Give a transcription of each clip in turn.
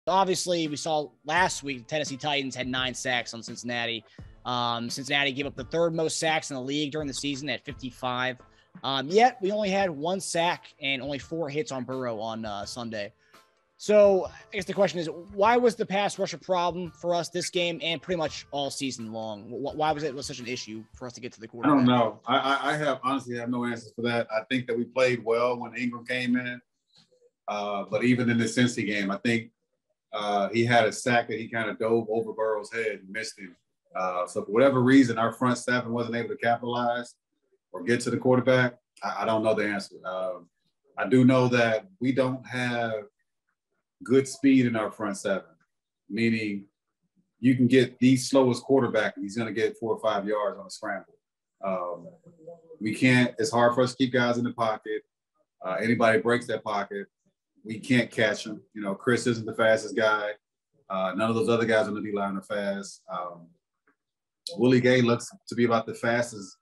obviously, we saw last week the Tennessee Titans had 9 sacks on Cincinnati. Cincinnati gave up the 3rd most sacks in the league during the season at 55. Yet we only had 1 sack and only 4 hits on Burrow on Sunday. So I guess the question is, why was the pass rush a problem for us this game and pretty much all season long? Why was it such an issue for us to get to the quarterback? I don't know. I honestly have no answers for that. I think that we played well when Ingram came in. But even in the Cincy game, I think he had a sack that he kind of dove over Burrow's head and missed him. So for whatever reason, our front seven wasn't able to capitalize or get to the quarterback. I don't know the answer. I do know that we don't have good speed in our front seven, meaning you can get the slowest quarterback and he's going to get 4 or 5 yards on a scramble. We can't, it's hard for us to keep guys in the pocket. Anybody breaks that pocket, we can't catch them. You know, Chris isn't the fastest guy. None of those other guys on the D-line are fast. Willie Gay looks to be about the fastest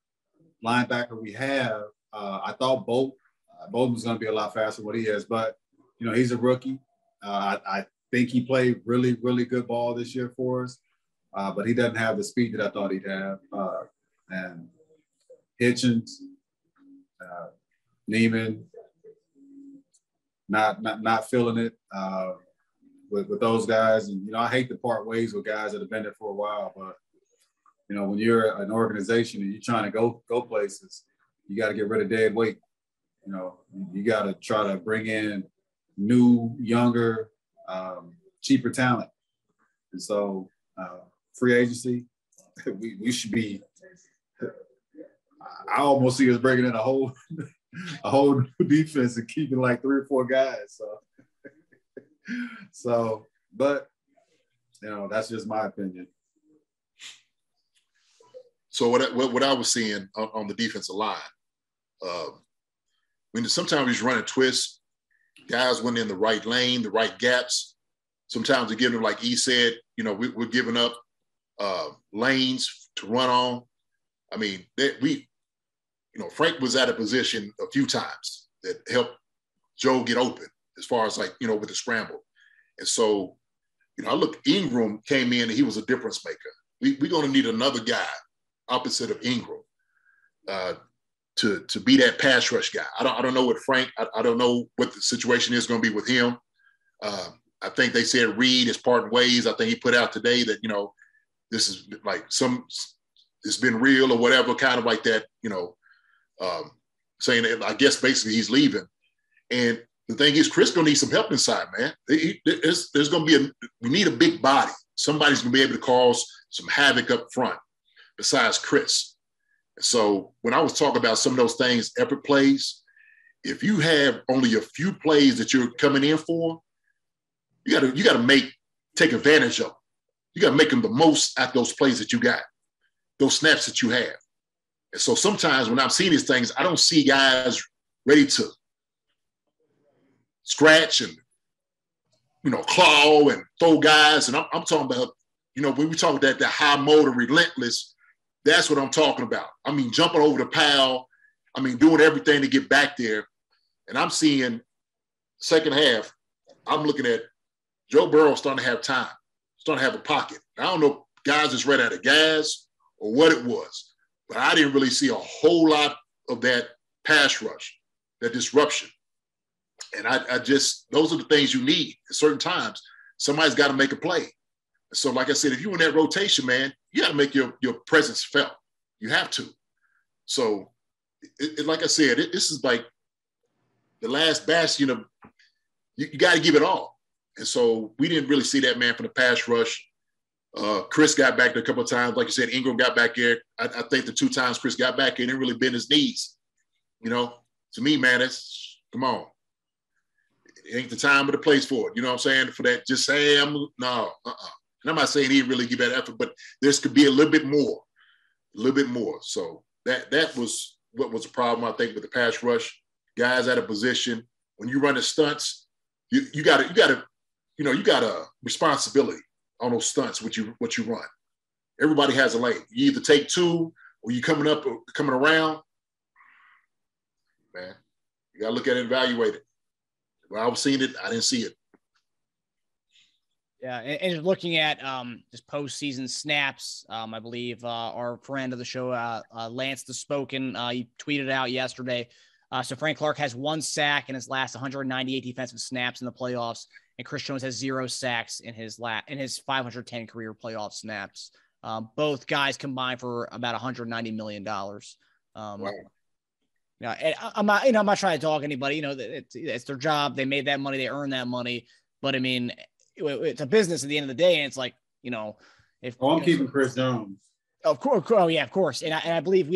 linebacker we have. I thought Bolton was going to be a lot faster than what he is, but, you know, he's a rookie. I think he played really, really good ball this year for us, but he doesn't have the speed that I thought he'd have. And Hitchens, Neiman, not feeling it with those guys. And, you know, I hate to part ways with guys that have been there for a while, but, you know, when you're an organization and you're trying to go places, you got to get rid of dead weight. You know, you got to try to bring in new, younger, cheaper talent. And so free agency, we should be – I almost see us bringing in a whole new defense and keeping like 3 or 4 guys. So, but, you know, that's just my opinion. So what I was seeing on the defensive line, when sometimes he's running twists, guys went in the right lane, the right gaps. Sometimes they give them, like he said, you know, we're giving up lanes to run on. I mean, Frank was at a position a few times that helped Joe get open as far as, like, you know, with the scramble. And so, you know, Ingram came in and he was a difference maker. We're going to need another guy opposite of Ingram to be that pass rush guy. I don't know what Frank, I don't know what the situation is going to be with him. I think they said Reed is parting ways. I think he put out today that, you know, this is like it's been real or whatever, kind of like that, you know, saying that, I guess basically he's leaving. And the thing is, Chris going to need some help inside, man. There's going to be we need a big body. Somebody's going to be able to cause some havoc up front besides Chris. So when I was talking about some of those things, effort plays, if you have only a few plays that you're coming in for, you got to take advantage of them. You got to make them the most at those plays that you got, those snaps that you have. And so sometimes when I'm seeing these things, I don't see guys ready to scratch and, you know, claw and throw guys. And I'm talking about, you know, when we talk about that high motor, relentless, that's what I'm talking about. I mean, jumping over the pile. I mean, doing everything to get back there. And I'm seeing second half, I'm looking at Joe Burrow starting to have time, starting to have a pocket. I don't know if guys just ran out of gas or what it was, but I didn't really see a whole lot of that pass rush, that disruption. And I just, those are the things you need at certain times. Somebody's got to make a play. So like I said, if you're in that rotation, man, you got to make your presence felt. You have to. So like I said, this is like the last bastion of, you got to give it all. And so we didn't really see that, man, from the pass rush. Chris got back there a couple of times. Like you said, Ingram got back there. I think the 2 times Chris got back there, he didn't really bend his knees. You know, to me, man, come on. It ain't the time or the place for it. You know what I'm saying? For that, just say, And I'm not saying he didn't really give that effort, but this could be a little bit more. So that was what was the problem, I think, with the pass rush. Guys out of position. When you run the stunts, you got a responsibility on those stunts, what you run. Everybody has a lane. You either take 2 or you coming up or coming around. Man, you got to look at it and evaluate it. When I was seeing it, I didn't see it. Yeah, and looking at just postseason snaps, I believe our friend of the show, Lance the Spoken, he tweeted out yesterday. So Frank Clark has 1 sack in his last 198 defensive snaps in the playoffs, and Chris Jones has 0 sacks in his 510 career playoff snaps. Both guys combined for about $190 million. Wow. Yeah, and I'm not trying to dog anybody. It's their job. They made that money. They earned that money. But I mean, it's a business at the end of the day, and it's like, if I'm keeping Chris Jones. Of course, oh yeah, of course. And I believe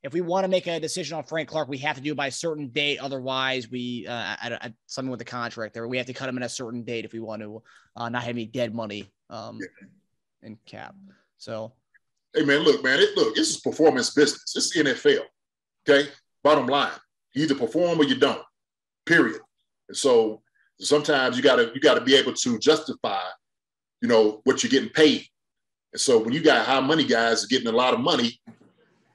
if we want to make a decision on Frank Clark, we have to do it by a certain date. Otherwise, we something with the contract there, we have to cut him at a certain date if we want to not have any dead money in cap. So, hey man, look, this is performance business. This is NFL. Okay, bottom line, you either perform or you don't. Period. And so sometimes you gotta be able to justify, what you're getting paid. And so when you got high money guys getting a lot of money,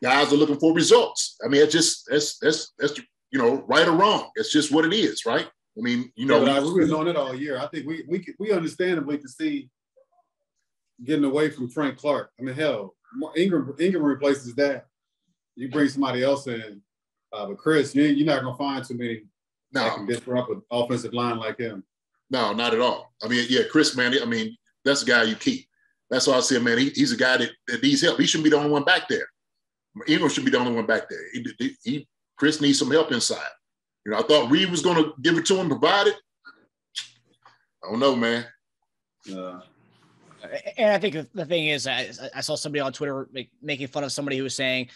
guys are looking for results. I mean, that's right or wrong. It's just what it is, right? I mean, we've been on it all year. I think we understandably can see getting away from Frank Clark. I mean, hell, Ingram replaces that. You bring somebody else in, but Chris, you're not gonna find too many that can disrupt an offensive line like him. No, not at all. I mean, yeah, Chris, man. I mean, that's the guy you keep. That's why I say, man, he's a guy that needs help. He shouldn't be the only one back there. Ingram should be the only one back there. Chris needs some help inside. I thought Reed was going to give it to him, provide it. I don't know, man. And I think the thing is, I saw somebody on Twitter making fun of somebody who was saying,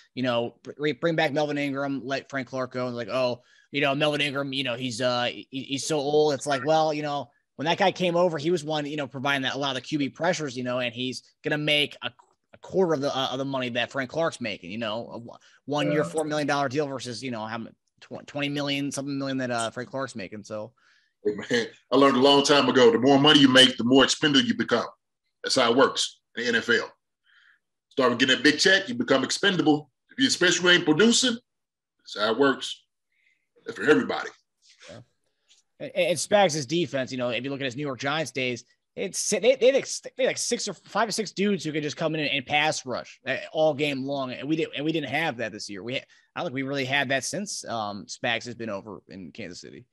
bring back Melvin Ingram, let Frank Clark go, and like, oh, Melvin Ingram, he's so old. It's like, well, when that guy came over, he was one, providing that a lot of the QB pressures, and he's gonna make a quarter of the money that Frank Clark's making. A 1 year $4 million deal versus how much 20 million something million that Frank Clark's making. So, hey man, I learned a long time ago: the more money you make, the more expendable you become. That's how it works in the NFL. Start getting that big check, you become expendable. If you especially ain't producing, that's how it works. That's for everybody. Yeah. And Spags' defense, if you look at his New York Giants days, they like 5 or 6 dudes who could just come in and pass rush all game long, and we didn't have that this year. I don't think we really had that since Spags has been over in Kansas City.